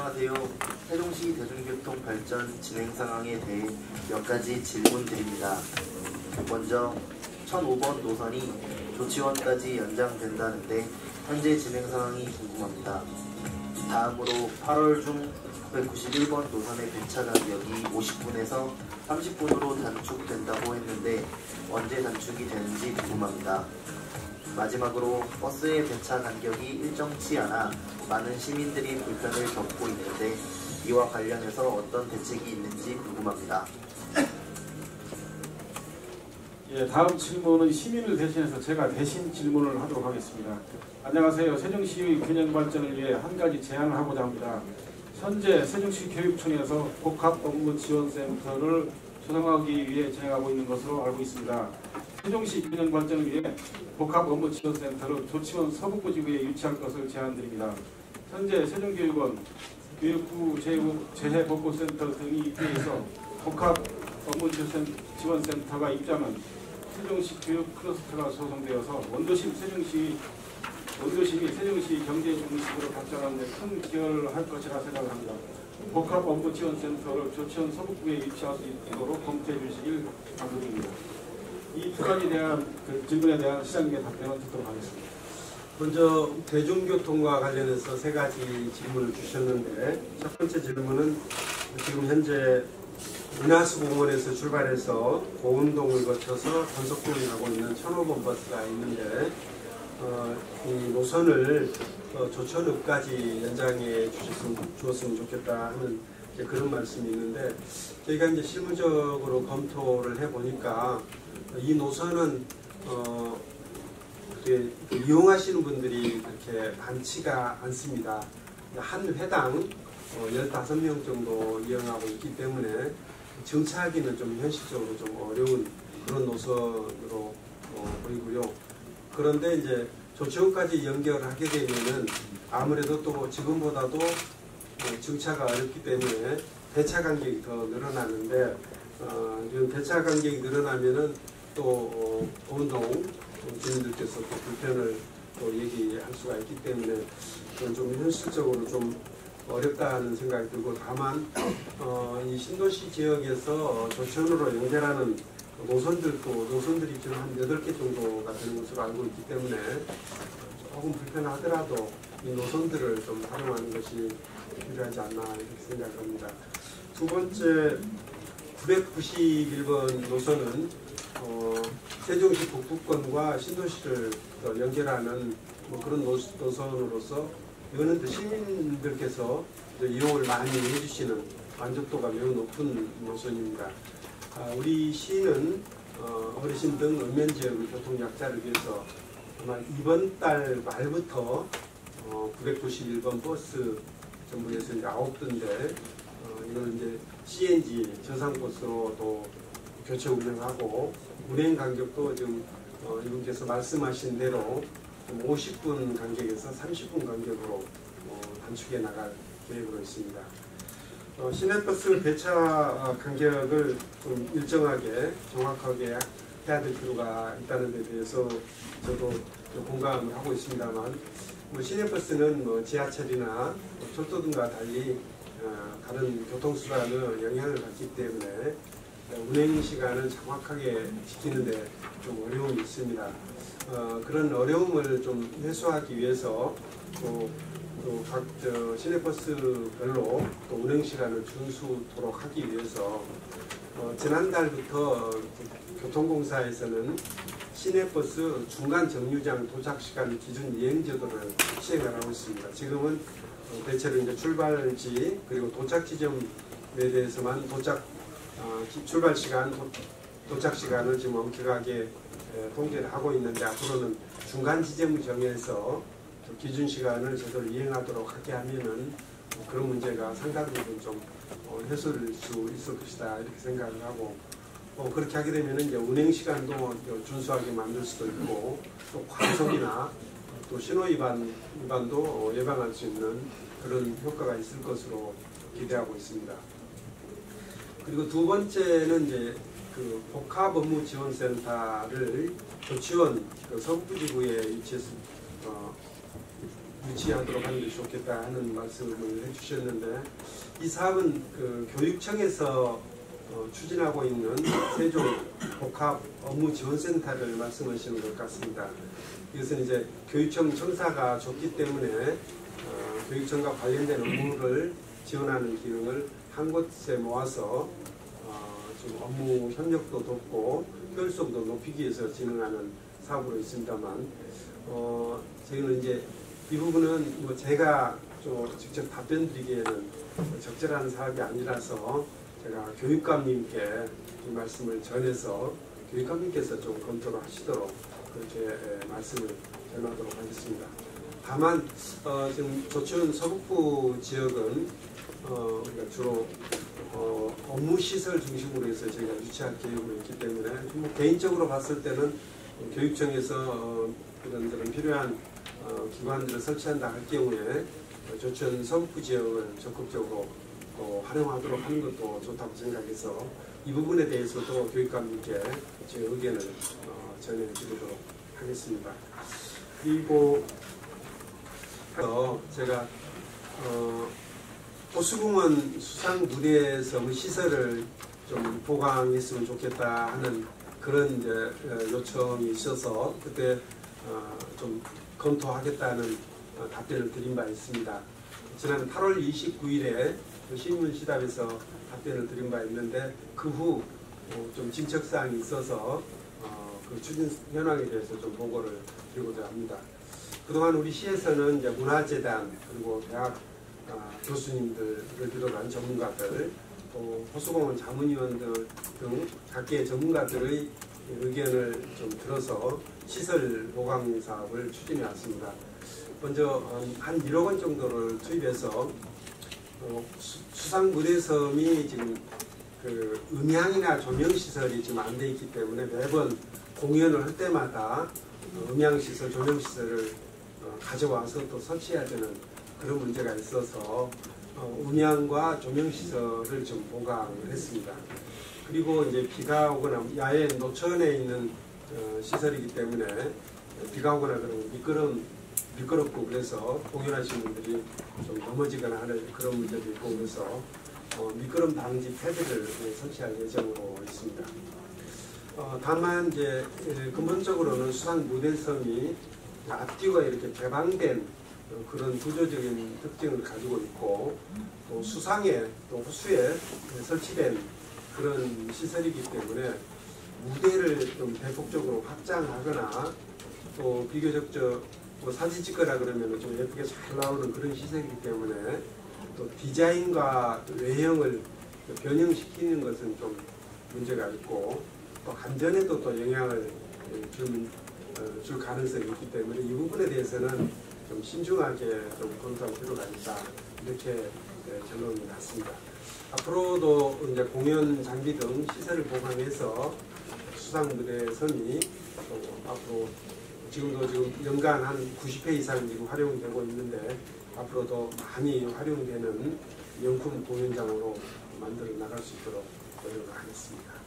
안녕하세요. 세종시 대중교통 발전 진행 상황에 대해 몇 가지 질문 드립니다. 먼저 1005번 노선이 조치원까지 연장된다는데 현재 진행 상황이 궁금합니다. 다음으로 8월 중 991번 노선의 배차 간격이 50분에서 30분으로 단축된다고 했는데 언제 단축이 되는지 궁금합니다. 마지막으로 버스의 배차 간격이 일정치 않아 많은 시민들이 불편을 겪고 있는데 이와 관련해서 어떤 대책이 있는지 궁금합니다. 예, 다음 질문은 시민을 대신해서 제가 대신 질문을 하도록 하겠습니다. 안녕하세요. 세종시의 균형 발전을 위해 한 가지 제안을 하고자 합니다. 현재 세종시 교육청에서 복합업무지원센터를 조성하기 위해 진행하고 있는 것으로 알고 있습니다. 세종시 균형 발전을 위해 복합업무지원센터를 조치원 서북부 지구에 유치할 것을 제안드립니다. 현재 세종교육원, 교육부 재해복구센터 등이 입주해서 복합업무지원센터가 입장은 세종시 교육 클러스터가 조성되어서 원도심이 세종시 경제 중심으로 발전하는 데 큰 기여를 할 것이라 생각합니다. 복합업무지원센터를 조치원 서북부에 유치할 수 있도록 검토해 주시길 당부드립니다. 이 두 가지에 대한 질문에 대한 시장님의 답변을 듣도록 하겠습니다. 먼저 대중교통과 관련해서 세 가지 질문을 주셨는데, 첫 번째 질문은 지금 현재 은하수공원에서 출발해서 고운동을 거쳐서 단속동을 가고 있는 1005번 버스가 있는데 이 노선을 조천읍까지 연장해 주었으면 좋겠다 하는 그런 말씀이 있는데, 저희가 이제 실무적으로 검토를 해보니까 이 노선은 이용하시는 분들이 그렇게 많지가 않습니다. 한 회당 15명 정도 이용하고 있기 때문에 정차하기는 좀 현실적으로 좀 어려운 그런 노선으로 보이고요. 그런데 이제 조치원까지 연결하게 되면은 아무래도 또 지금보다도 정차가 어렵기 때문에 배차 간격이 더 늘어나는데, 배차 간격이 늘어나면은 또 고운동 주민들께서 또 불편을 또 얘기할 수가 있기 때문에 좀 현실적으로 좀 어렵다는 생각이 들고, 다만 이 신도시 지역에서 조천으로 연결하는 노선들이 지금 한 8개 정도가 되는 것으로 알고 있기 때문에 조금 불편하더라도 이 노선들을 좀 활용하는 것이 필요하지 않나 이렇게 생각합니다. 두 번째 991번 노선은 세종시 북부권과 신도시를 연결하는 그런 노선으로서 이거는 시민들께서 이용을 많이 해주시는 만족도가 매우 높은 노선입니다. 우리 시는 어르신 등 읍면지역의 교통약자를 위해서 아마 이번 달 말부터 991번 버스 정부에서 이제 9대인데 이걸 이제 CNG 저상버스로도 교체 운행하고, 운행 간격도 지금 이분께서 말씀하신 대로 50분 간격에서 30분 간격으로 단축해 나갈 계획으로 있습니다. 시내버스 배차 간격을 좀 일정하게 정확하게 해야 될 필요가 있다는 데 대해서 저도 공감을 하고 있습니다만, 시내버스는 지하철이나 철도 등과 달리 다른 교통수단의 영향을 받기 때문에 운행 시간을 정확하게 지키는 데 좀 어려움이 있습니다. 그런 어려움을 좀 해소하기 위해서 각 시내버스별로 또 운행 시간을 준수토록 하기 위해서 지난달부터 교통공사에서는 시내버스 중간 정류장 도착 시간 기준 이행 제도를 시행을 하고 있습니다. 지금은 대체로 이제 출발지 그리고 도착 지점에 대해서만 출발 시간, 도착 시간을 지금 엄격하게 통제를 하고 있는데, 앞으로는 중간 지점을 정해서 기준 시간을 제대로 이행하도록 하게 하면은 그런 문제가 상당 부분 좀 해소될 수 있을 것이다 이렇게 생각을 하고, 그렇게 하게 되면 이제 운행 시간도 준수하게 만들 수도 있고, 또 과속이나 또 신호 위반도 예방할 수 있는 그런 효과가 있을 것으로 기대하고 있습니다. 그리고 두 번째는 이제 그 복합업무지원센터를 조치원 서북부지구에 위치해서 유치하도록 하는 게 좋겠다 하는 말씀을 해주셨는데, 이 사업은 그 교육청에서 추진하고 있는 세종 복합 업무 지원센터를 말씀하시는 것 같습니다. 이것은 이제 교육청 청사가 좁기 때문에 교육청과 관련된 업무를 지원하는 기능을 한 곳에 모아서 좀 업무 협력도 돕고 효율성도 높이기 위해서 진행하는 사업으로 있습니다만, 저희는 이제 이 부분은 뭐 제가 좀 직접 답변 드리기에는 적절한 사업이 아니라서 제가 교육감님께 이 말씀을 전해서 교육감님께서 좀 검토를 하시도록 그렇게 말씀을 전하도록 하겠습니다. 다만 지금 조치원 서북부 지역은 우리가 주로 업무시설 중심으로 해서 저희가 유치할 계획으로 있기 때문에 뭐 개인적으로 봤을 때는 교육청에서 이런저런 필요한 기관들을 설치한다 할 경우에 조치원 서북부 지역을 적극적으로 활용하도록 하는 것도 좋다고 생각해서 이 부분에 대해서도 교육감님께 제 의견을 전해드리도록 하겠습니다. 그리고 제가 호수공원 수상무대섬 시설을 좀 보강했으면 좋겠다 하는 그런 이제 요청이 있어서 그때 좀 검토하겠다는 답변을 드린 바 있습니다. 지난 8월 29일에 신문시답에서 답변을 드린 바 있는데 그 후 좀 진척사항이 있어서 그 추진 현황에 대해서 좀 보고를 드리고자 합니다. 그동안 우리 시에서는 이제 문화재단 그리고 대학 교수님들을 비롯한 전문가들 또 호수공원 자문위원들 등 각계의 전문가들의 의견을 좀 들어서 시설 보강 사업을 추진해 왔습니다. 먼저 한 1억 원 정도를 투입해서 수상무대섬이 지금 그 음향이나 조명시설이 지금 안 돼 있기 때문에 매번 공연을 할 때마다 음향시설, 조명시설을 가져와서 또 설치해야 되는 그런 문제가 있어서 음향과 조명시설을 좀 보강을 했습니다. 그리고 이제 비가 오거나 야외 노천에 있는 시설이기 때문에 비가 오거나 그러면 미끄럽고 그래서 공연하시는 분들이 좀 넘어지거나 하는 그런 문제도 있고 그래서 미끄럼 방지 패드를 설치할 예정으로 있습니다. 다만 이제 근본적으로는 수상 무대섬이 앞뒤가 이렇게 개방된 그런 구조적인 특징을 가지고 있고 또 수상에 또 호수에 설치된 그런 시설이기 때문에 무대를 좀 대폭적으로 확장하거나 또 비교적 뭐 사진 찍거나 그러면 좀 예쁘게 잘 나오는 그런 시설이기 때문에 또 디자인과 외형을 변형시키는 것은 좀 문제가 있고 또 안전에도 또 영향을 줄 가능성이 있기 때문에 이 부분에 대해서는 좀 신중하게 좀 검토할 필요가 있다 이렇게 결론이 났습니다. 앞으로도 이제 공연 장비 등 시설을 보강해서 수상무대섬이 앞으로 지금 연간 한 90회 이상 지금 활용되고 있는데 앞으로도 많이 활용되는 명품 공연장으로 만들어 나갈 수 있도록 노력을 하겠습니다.